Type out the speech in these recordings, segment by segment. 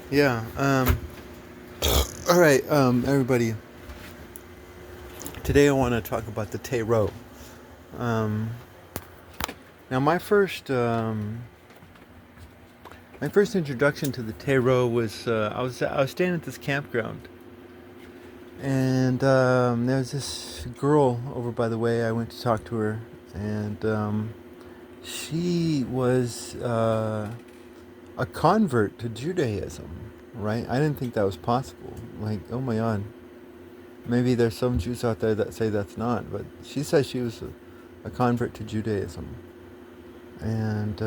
Yeah. All right, everybody. Today I want to talk about the tarot. Um, now, my first introduction to the tarot was I was staying at this campground, and there was this girl over by the way. I went to talk to her, and she was a convert to Judaism. Right? I didn't think that was possible. Like, oh my god, maybe there's some Jews out there that say that's not, but she says she was a convert to Judaism. And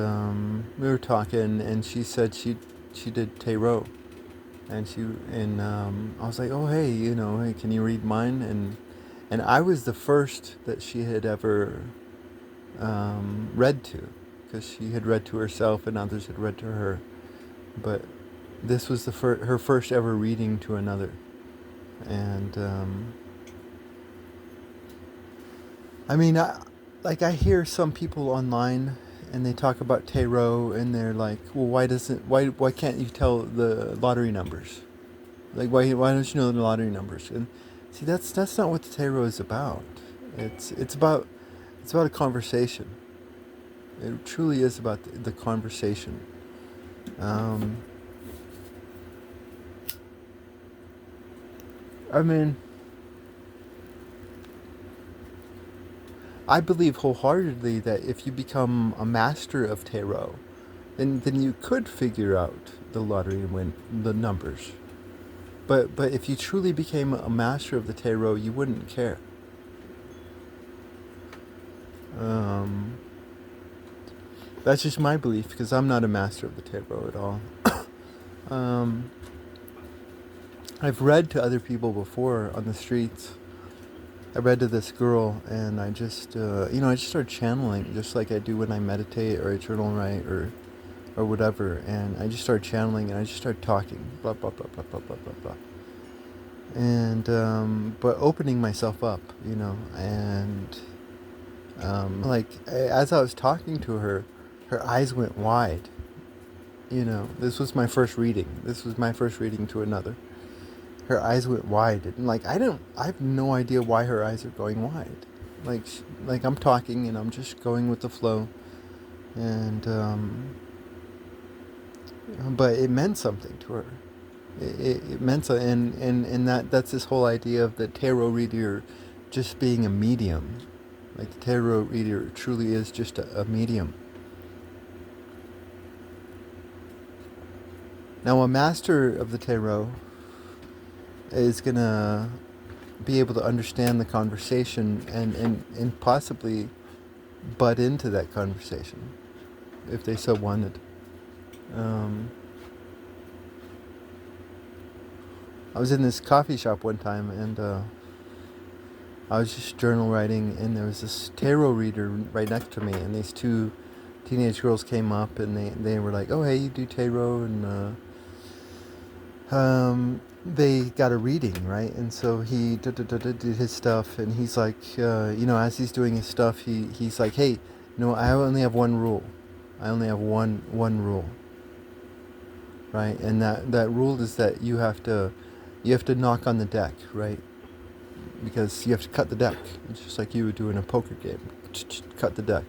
we were talking, and she said she did tarot, and I was like, oh hey, hey, can you read mine? And I was the first that she had ever read to, because she had read to herself and others had read to her, but this was her first ever reading to another, and I mean, I hear some people online and they talk about tarot and they're like, well, why can't you tell the lottery numbers? Like, why don't you know the lottery numbers? And see, that's not what the tarot is about. It's about a conversation. It truly is about the conversation. Um, I mean, I believe wholeheartedly that if you become a master of tarot, then you could figure out the lottery and win the numbers. But if you truly became a master of the tarot, you wouldn't care. Um, that's just my belief because I'm not a master of the tarot at all. Um, I've read to other people before on the streets. I read to this girl, and I just started channeling, just like I do when I meditate or I journal write or whatever. And I just started channeling, and I just started talking, blah blah blah blah blah blah blah blah. And but opening myself up, and like as I was talking to her, her eyes went wide. This was my first reading. This was my first reading to another. Her eyes went wide, and like I have no idea why her eyes are going wide. Like, like I'm talking and I'm just going with the flow, and but it meant something to her. It meant so, and that's this whole idea of the tarot reader just being a medium. Like the tarot reader truly is just a medium. Now, a master of the tarot is gonna be able to understand the conversation and possibly butt into that conversation if they so wanted. Um, I was in this coffee shop one time, and I was just journal writing, and there was this tarot reader right next to me, and these two teenage girls came up, and they were like, "Oh, hey, you do tarot?" And they got a reading, right? And so he did his stuff, and he's like, as he's doing his stuff, he's like, "Hey, I only have one rule. I only have one rule, right? And that rule is that you have to knock on the deck, right? Because you have to cut the deck. It's just like you would do in a poker game, cut the deck."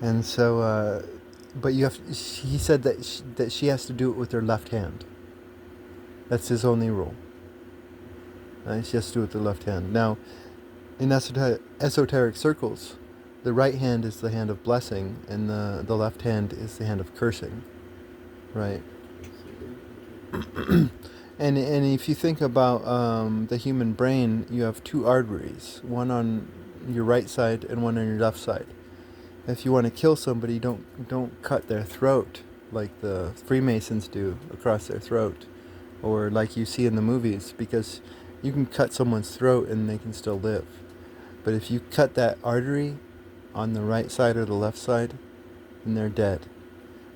And so, but he said that she has to do it with her left hand. That's his only rule. Right? She has to do it with the left hand. Now, in esoteric circles, the right hand is the hand of blessing, and the left hand is the hand of cursing, right? And if you think about the human brain, you have two arteries, one on your right side and one on your left side. If you want to kill somebody, don't cut their throat like the Freemasons do across their throat, or like you see in the movies, because you can cut someone's throat and they can still live. But if you cut that artery on the right side or the left side, then they're dead.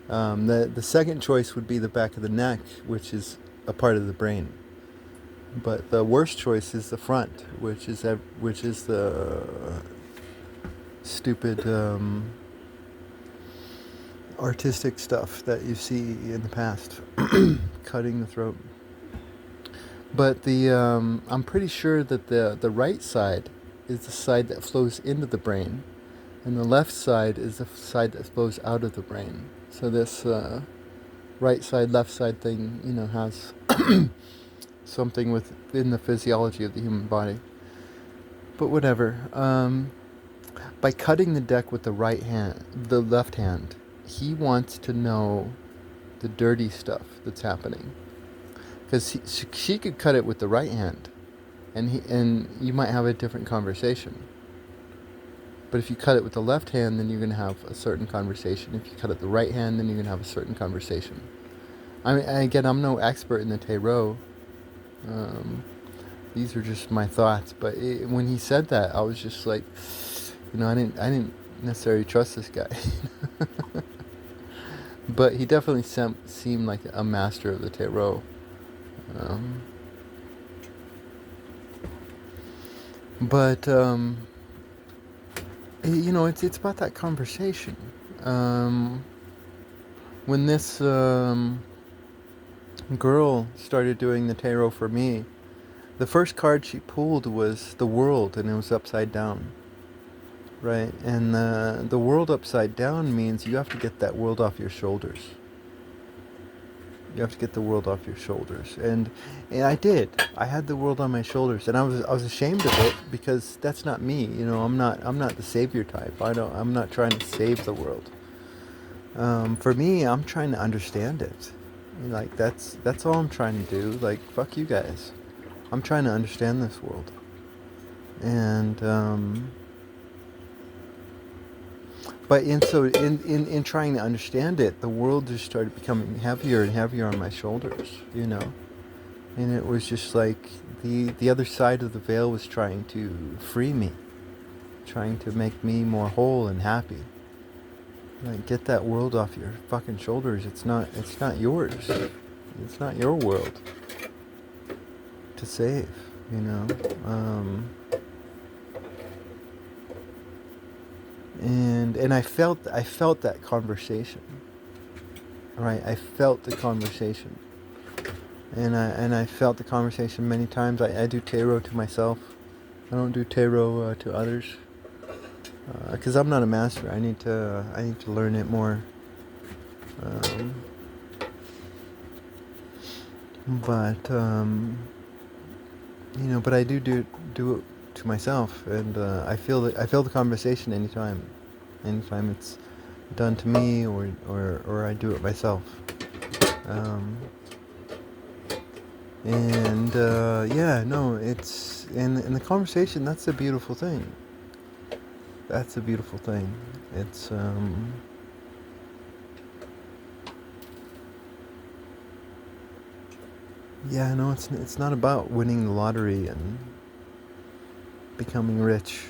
The second choice would be the back of the neck, which is a part of the brain. But the worst choice is the front, which is the stupid artistic stuff that you see in the past, cutting the throat. But I'm pretty sure that the right side is the side that flows into the brain, and the left side is the side that flows out of the brain. So this right side, left side thing, has something within the physiology of the human body. But whatever. By cutting the deck with the left hand, he wants to know the dirty stuff that's happening. Because she could cut it with the right hand, and you might have a different conversation. But if you cut it with the left hand, then you're going to have a certain conversation. If you cut it the right hand, then you're going to have a certain conversation. I mean, again, I'm no expert in the tarot. These are just my thoughts. But when he said that, I was just like, I didn't necessarily trust this guy. But he definitely seemed like a master of the tarot. But it's about that conversation. When this girl started doing the tarot for me, the first card she pulled was the world, and it was upside down. Right? And the world upside down means you have to get that world off your shoulders. You have to get the world off your shoulders. And I did. I had the world on my shoulders, and I was ashamed of it, because that's not me. I'm not the savior type. I'm not trying to save the world. For me, I'm trying to understand it. Like that's all I'm trying to do. Like, fuck you guys. I'm trying to understand this world. And but in trying to understand it, the world just started becoming heavier and heavier on my shoulders, and it was just like the other side of the veil was trying to free me, trying to make me more whole and happy. Like, get that world off your fucking shoulders. It's not yours. It's not your world to save, And I felt that conversation. Right, I felt the conversation, and I felt the conversation many times. I do tarot to myself. I don't do tarot to others, because I'm not a master. I need to learn it more. But but I do it to myself, and I feel the conversation anytime it's done to me, or I do it myself. It's in the conversation. That's a beautiful thing. That's a beautiful thing. It's it's not about winning the lottery and becoming rich.